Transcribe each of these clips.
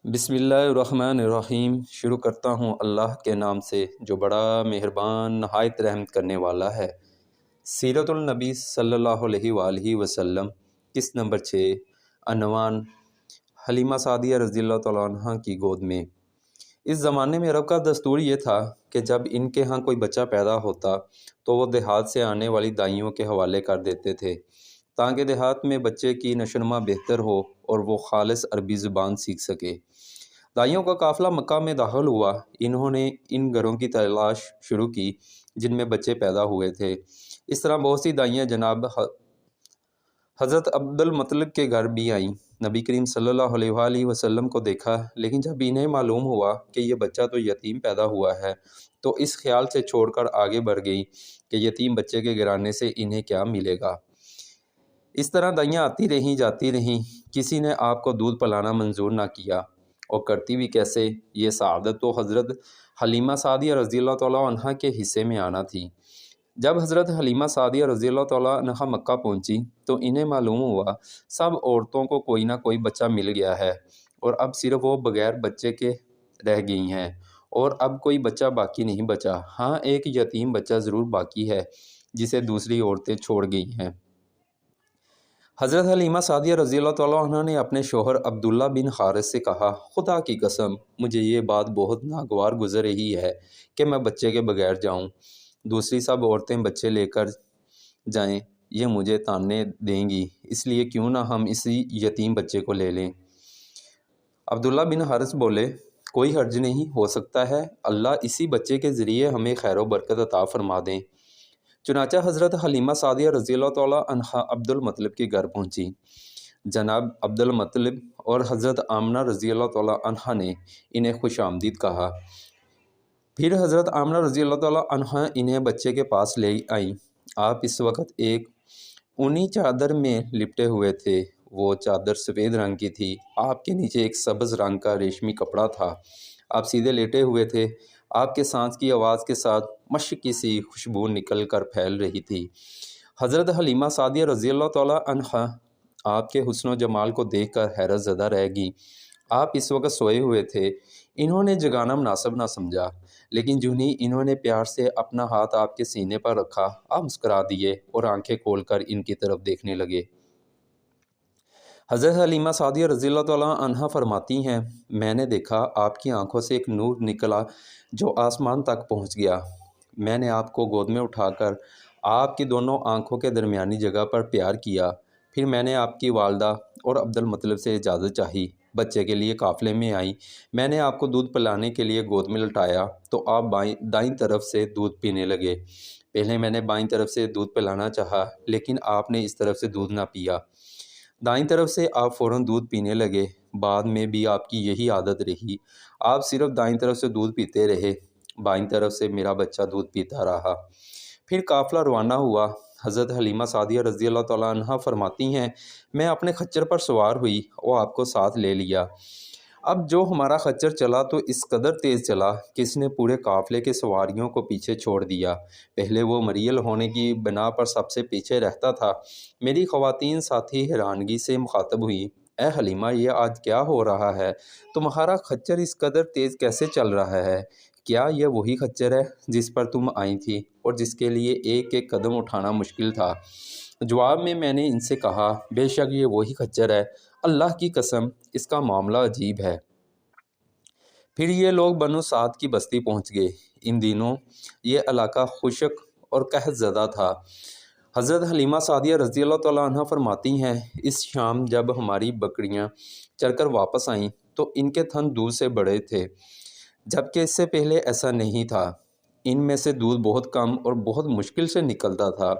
بسم اللہ الرحمن الرحیم۔ شروع کرتا ہوں اللہ کے نام سے جو بڑا مہربان نہایت رحمت کرنے والا ہے۔ سیرت النبی صلی اللہ علیہ وآلہ وسلم، قسط نمبر 6، عنوان حلیمہ سعدیہ رضی اللہ تعالیٰ عنہ کی گود میں۔ اس زمانے میں عرب کا دستور یہ تھا کہ جب ان کے ہاں کوئی بچہ پیدا ہوتا تو وہ دیہات سے آنے والی دائیوں کے حوالے کر دیتے تھے تاکہ دیہات میں بچے کی نشوونما بہتر ہو اور وہ خالص عربی زبان سیکھ سکے۔ دائیوں کا قافلہ مکہ میں داخل ہوا۔ انہوں نے ان گھروں کی تلاش شروع کی جن میں بچے پیدا ہوئے تھے۔ اس طرح بہت سی دائیاں جناب حضرت عبد المطلب کے گھر بھی آئیں۔ نبی کریم صلی اللہ علیہ وآلہ وسلم کو دیکھا، لیکن جب انہیں معلوم ہوا کہ یہ بچہ تو یتیم پیدا ہوا ہے تو اس خیال سے چھوڑ کر آگے بڑھ گئی کہ یتیم بچے کے گرانے سے انہیں کیا ملے گا۔ اس طرح دائیاں آتی رہیں جاتی رہیں، کسی نے آپ کو دودھ پلانا منظور نہ کیا، اور کرتی بھی کیسے؟ یہ سعادت تو حضرت حلیمہ سعدیہ رضی اللہ تعالیٰ عنہ کے حصے میں آنا تھی۔ جب حضرت حلیمہ سعدیہ رضی اللہ تعالیٰ عنہ مکہ پہنچی تو انہیں معلوم ہوا سب عورتوں کو کوئی نہ کوئی بچہ مل گیا ہے اور اب صرف وہ بغیر بچے کے رہ گئی ہیں، اور اب کوئی بچہ باقی نہیں بچا۔ ہاں، ایک یتیم بچہ ضرور باقی ہے جسے دوسری عورتیں چھوڑ گئی ہیں۔ حضرت حلیمہ سعدیہ رضی اللہ تعالیٰ عنہ نے اپنے شوہر عبداللہ بن حارث سے کہا، خدا کی قسم مجھے یہ بات بہت ناگوار گزر رہی ہے کہ میں بچے کے بغیر جاؤں، دوسری سب عورتیں بچے لے کر جائیں، یہ مجھے تانے دیں گی، اس لیے کیوں نہ ہم اسی یتیم بچے کو لے لیں۔ عبداللہ بن حارث بولے، کوئی حرج نہیں، ہو سکتا ہے اللہ اسی بچے کے ذریعے ہمیں خیر و برکت عطا فرما دیں۔ چنانچہ حضرت حلیمہ سعدیہ رضی اللہ تعالیٰ عنہ عبد المطلب کے گھر پہنچی۔ جناب عبد المطلب اور حضرت آمنہ رضی اللہ تعالیٰ عنہ نے انہیں خوش آمدید کہا۔ پھر حضرت آمنہ رضی اللہ تعالیٰ عنہ انہیں بچے کے پاس لے آئیں۔ آپ اس وقت ایک اونی چادر میں لپٹے ہوئے تھے۔ وہ چادر سفید رنگ کی تھی۔ آپ کے نیچے ایک سبز رنگ کا ریشمی کپڑا تھا۔ آپ سیدھے لیٹے ہوئے تھے۔ آپ کے سانس کی آواز کے ساتھ مشک کی سی خوشبو نکل کر پھیل رہی تھی۔ حضرت حلیمہ سعدیہ رضی اللہ تعالیٰ عنہ آپ کے حسن و جمال کو دیکھ کر حیرت زدہ رہ گئیں۔ آپ اس وقت سوئے ہوئے تھے۔ انہوں نے جگانا مناسب نہ سمجھا، لیکن جو ہی انہوں نے پیار سے اپنا ہاتھ آپ کے سینے پر رکھا، آپ مسکرا دیے اور آنکھیں کھول کر ان کی طرف دیکھنے لگے۔ حضرت حلیمہ سعدیہ رضی اللہ تعالیٰ عنہ فرماتی ہیں، میں نے دیکھا آپ کی آنکھوں سے ایک نور نکلا جو آسمان تک پہنچ گیا۔ میں نے آپ کو گود میں اٹھا کر آپ کی دونوں آنکھوں کے درمیانی جگہ پر پیار کیا۔ پھر میں نے آپ کی والدہ اور عبد المطلب سے اجازت چاہی، بچے کے لیے قافلے میں آئیں۔ میں نے آپ کو دودھ پلانے کے لیے گود میں لٹایا تو آپ دائیں طرف سے دودھ پینے لگے۔ پہلے میں نے بائیں طرف سے دودھ پلانا چاہا، لیکن آپ نے اس طرف سے دودھ نہ پیا۔ دائیں طرف سے آپ فوراً دودھ پینے لگے۔ بعد میں بھی آپ کی یہی عادت رہی، آپ صرف دائیں طرف سے دودھ پیتے رہے، بائیں طرف سے میرا بچہ دودھ پیتا رہا۔ پھر قافلہ روانہ ہوا۔ حضرت حلیمہ سعدیہ رضی اللہ تعالیٰ عنہ فرماتی ہیں، میں اپنے خچر پر سوار ہوئی اور آپ کو ساتھ لے لیا۔ اب جو ہمارا خچر چلا تو اس قدر تیز چلا کہ اس نے پورے قافلے کے سواریوں کو پیچھے چھوڑ دیا۔ پہلے وہ مریل ہونے کی بنا پر سب سے پیچھے رہتا تھا۔ میری خواتین ساتھی حیرانگی سے مخاطب ہوئیں، اے حلیمہ، یہ آج کیا ہو رہا ہے؟ تمہارا خچر اس قدر تیز کیسے چل رہا ہے؟ کیا یہ وہی خچر ہے جس پر تم آئی تھی اور جس کے لیے ایک ایک قدم اٹھانا مشکل تھا؟ جواب میں نے ان سے کہا، بے شک یہ وہی خچر ہے، اللہ کی قسم اس کا معاملہ عجیب ہے۔ پھر یہ لوگ بنو سعد کی بستی پہنچ گئے۔ ان دنوں یہ علاقہ خشک اور قحط زدہ تھا۔ حضرت حلیمہ سعدیہ رضی اللہ تعالیٰ عنہ فرماتی ہیں، اس شام جب ہماری بکریاں چر کر واپس آئیں تو ان کے تھن دودھ سے بڑے تھے، جبکہ اس سے پہلے ایسا نہیں تھا۔ ان میں سے دودھ بہت کم اور بہت مشکل سے نکلتا تھا۔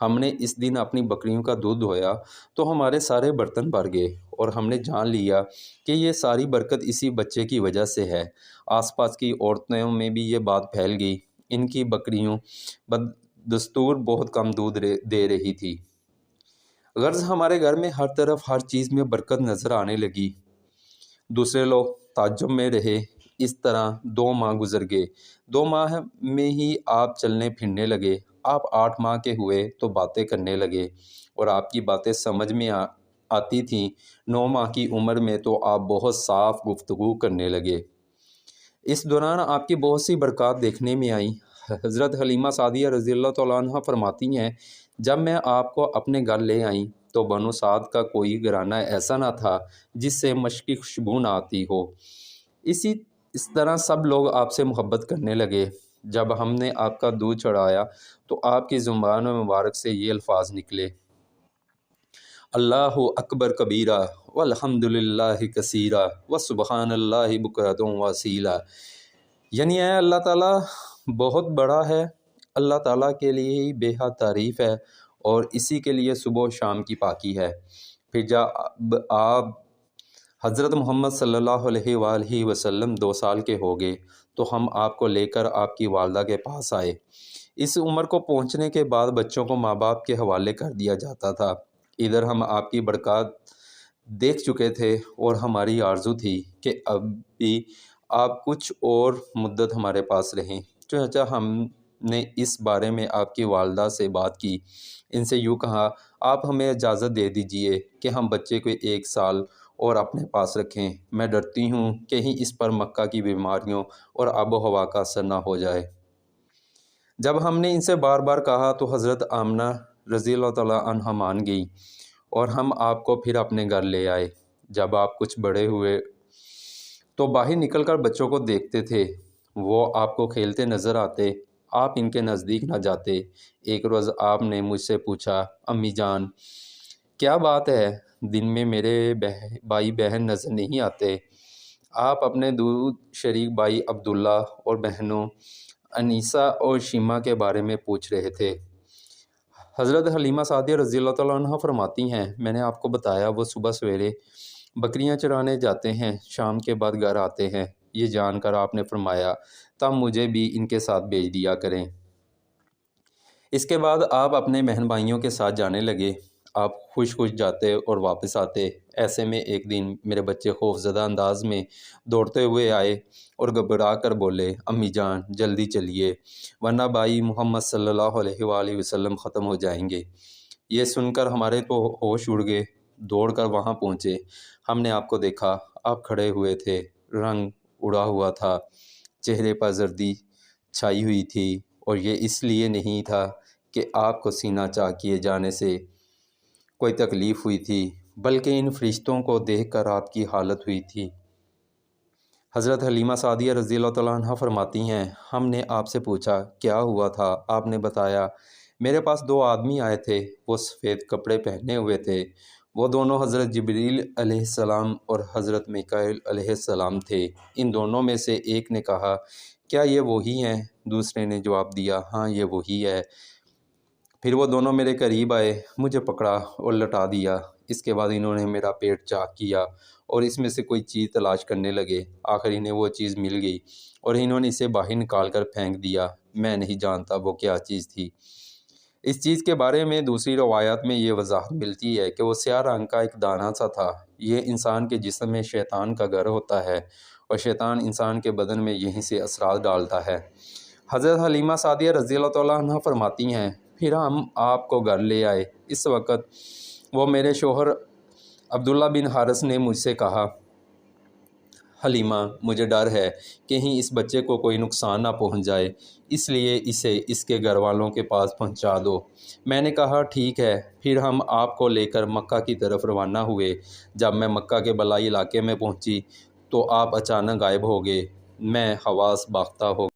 ہم نے اس دن اپنی بکریوں کا دودھ دھویا تو ہمارے سارے برتن بھر گئے اور ہم نے جان لیا کہ یہ ساری برکت اسی بچے کی وجہ سے ہے۔ آس پاس کی عورتوں میں بھی یہ بات پھیل گئی، ان کی بکریوں بدستور بہت کم دودھ دے رہی تھی۔ غرض ہمارے گھر میں ہر طرف ہر چیز میں برکت نظر آنے لگی۔ دوسرے لوگ تعجب میں رہے۔ اس طرح 2 ماہ گزر گئے۔ 2 ماہ میں ہی آپ چلنے پھرنے لگے۔ آپ 8 ماہ کے ہوئے تو باتیں کرنے لگے اور آپ کی باتیں سمجھ میں آتی تھیں 9 ماہ کی عمر میں تو آپ بہت صاف گفتگو کرنے لگے۔ اس دوران آپ کی بہت سی برکات دیکھنے میں آئیں۔ حضرت حلیمہ سعدیہ رضی اللہ تعالیٰ عنہ فرماتی ہیں، جب میں آپ کو اپنے گھر لے آئیں تو بنو سعد کا کوئی گھرانہ ایسا نہ تھا جس سے مشک کی خوشبو نہ آتی ہو۔ اس طرح سب لوگ آپ سے محبت کرنے لگے۔ جب ہم نے آپ کا دودھ چڑھایا تو آپ کی زبان مبارک سے یہ الفاظ نکلے، اللہ اکبر کبیرہ والحمد للہ کثیرہ وسبحان اللہ بکرۃ واسیلہ، یعنی اے اللہ تعالیٰ بہت بڑا ہے، اللہ تعالیٰ کے لیے ہی بے حد تعریف ہے اور اسی کے لیے صبح و شام کی پاکی ہے۔ پھر جب آپ حضرت محمد صلی اللہ علیہ وآلہ وسلم 2 سال کے ہو گئے تو ہم آپ کو لے کر آپ کی والدہ کے پاس آئے۔ اس عمر کو پہنچنے کے بعد بچوں کو ماں باپ کے حوالے کر دیا جاتا تھا۔ ادھر ہم آپ کی برکات دیکھ چکے تھے اور ہماری آرزو تھی کہ اب بھی آپ کچھ اور مدت ہمارے پاس رہیں۔ چنانچہ ہم نے اس بارے میں آپ کی والدہ سے بات کی، ان سے یوں کہا، آپ ہمیں اجازت دے دیجئے کہ ہم بچے کو 1 سال اور اپنے پاس رکھیں، میں ڈرتی ہوں کہیں اس پر مکہ کی بیماریوں اور آب و ہوا کا اثر نہ ہو جائے۔ جب ہم نے ان سے بار بار کہا تو حضرت آمنہ رضی اللہ تعالیٰ عنہ مان گئی اور ہم آپ کو پھر اپنے گھر لے آئے۔ جب آپ کچھ بڑے ہوئے تو باہر نکل کر بچوں کو دیکھتے تھے، وہ آپ کو کھیلتے نظر آتے، آپ ان کے نزدیک نہ جاتے۔ ایک روز آپ نے مجھ سے پوچھا، امی جان کیا بات ہے، دن میں میرے بھائی بہن نظر نہیں آتے؟ آپ اپنے دودھ شریک بھائی عبداللہ اور بہنوں انیسہ اور شیمہ کے بارے میں پوچھ رہے تھے۔ حضرت حلیمہ سعدیہ رضی اللہ تعالیٰ عنہ فرماتی ہیں، میں نے آپ کو بتایا وہ صبح سویرے بکریاں چرانے جاتے ہیں، شام کے بعد گھر آتے ہیں۔ یہ جان کر آپ نے فرمایا، تب مجھے بھی ان کے ساتھ بھیج دیا کریں۔ اس کے بعد آپ اپنے بہن بھائیوں کے ساتھ جانے لگے۔ آپ خوش خوش جاتے اور واپس آتے۔ ایسے میں ایک دن میرے بچے خوف زدہ انداز میں دوڑتے ہوئے آئے اور گھبرا کر بولے، امی جان جلدی چلیے ورنہ بھائی محمد صلی اللہ علیہ وآلہ وسلم ختم ہو جائیں گے۔ یہ سن کر ہمارے تو ہوش اڑ گئے، دوڑ کر وہاں پہنچے۔ ہم نے آپ کو دیکھا، آپ کھڑے ہوئے تھے، رنگ اڑا ہوا تھا، چہرے پر زردی چھائی ہوئی تھی، اور یہ اس لیے نہیں تھا کہ آپ کو سینہ چاک کیے جانے سے کوئی تکلیف ہوئی تھی، بلکہ ان فرشتوں کو دیکھ کر آپ کی حالت ہوئی تھی۔ حضرت حلیمہ سعدیہ رضی اللہ تعالیٰ عنہ فرماتی ہیں، ہم نے آپ سے پوچھا کیا ہوا تھا؟ آپ نے بتایا، میرے پاس 2 آدمی آئے تھے، وہ سفید کپڑے پہنے ہوئے تھے، وہ دونوں حضرت جبریل علیہ السلام اور حضرت میکائیل علیہ السلام تھے۔ ان دونوں میں سے ایک نے کہا، کیا یہ وہی ہیں؟ دوسرے نے جواب دیا، ہاں یہ وہی ہے۔ پھر وہ دونوں میرے قریب آئے، مجھے پکڑا اور لٹا دیا۔ اس کے بعد انہوں نے میرا پیٹ چاک کیا اور اس میں سے کوئی چیز تلاش کرنے لگے۔ آخر انہیں وہ چیز مل گئی اور انہوں نے اسے باہر نکال کر پھینک دیا۔ میں نہیں جانتا وہ کیا چیز تھی۔ اس چیز کے بارے میں دوسری روایات میں یہ وضاحت ملتی ہے کہ وہ سیاہ رنگ کا ایک دانہ سا تھا۔ یہ انسان کے جسم میں شیطان کا گھر ہوتا ہے اور شیطان انسان کے بدن میں یہیں سے اثرات ڈالتا ہے۔ حضرت حلیمہ سعدیہ رضی اللہ تعالیٰ عنہ فرماتی ہیں، پھر ہم آپ کو گھر لے آئے۔ اس وقت وہ میرے شوہر عبداللہ بن حارث نے مجھ سے کہا، حلیمہ مجھے ڈر ہے کہیں اس بچے کو کوئی نقصان نہ پہنچ جائے، اس لیے اسے اس کے گھر والوں کے پاس پہنچا دو۔ میں نے کہا ٹھیک ہے۔ پھر ہم آپ کو لے کر مکہ کی طرف روانہ ہوئے۔ جب میں مکہ کے بالائی علاقے میں پہنچی تو آپ اچانک غائب ہو گئے۔ میں حواس باختہ ہو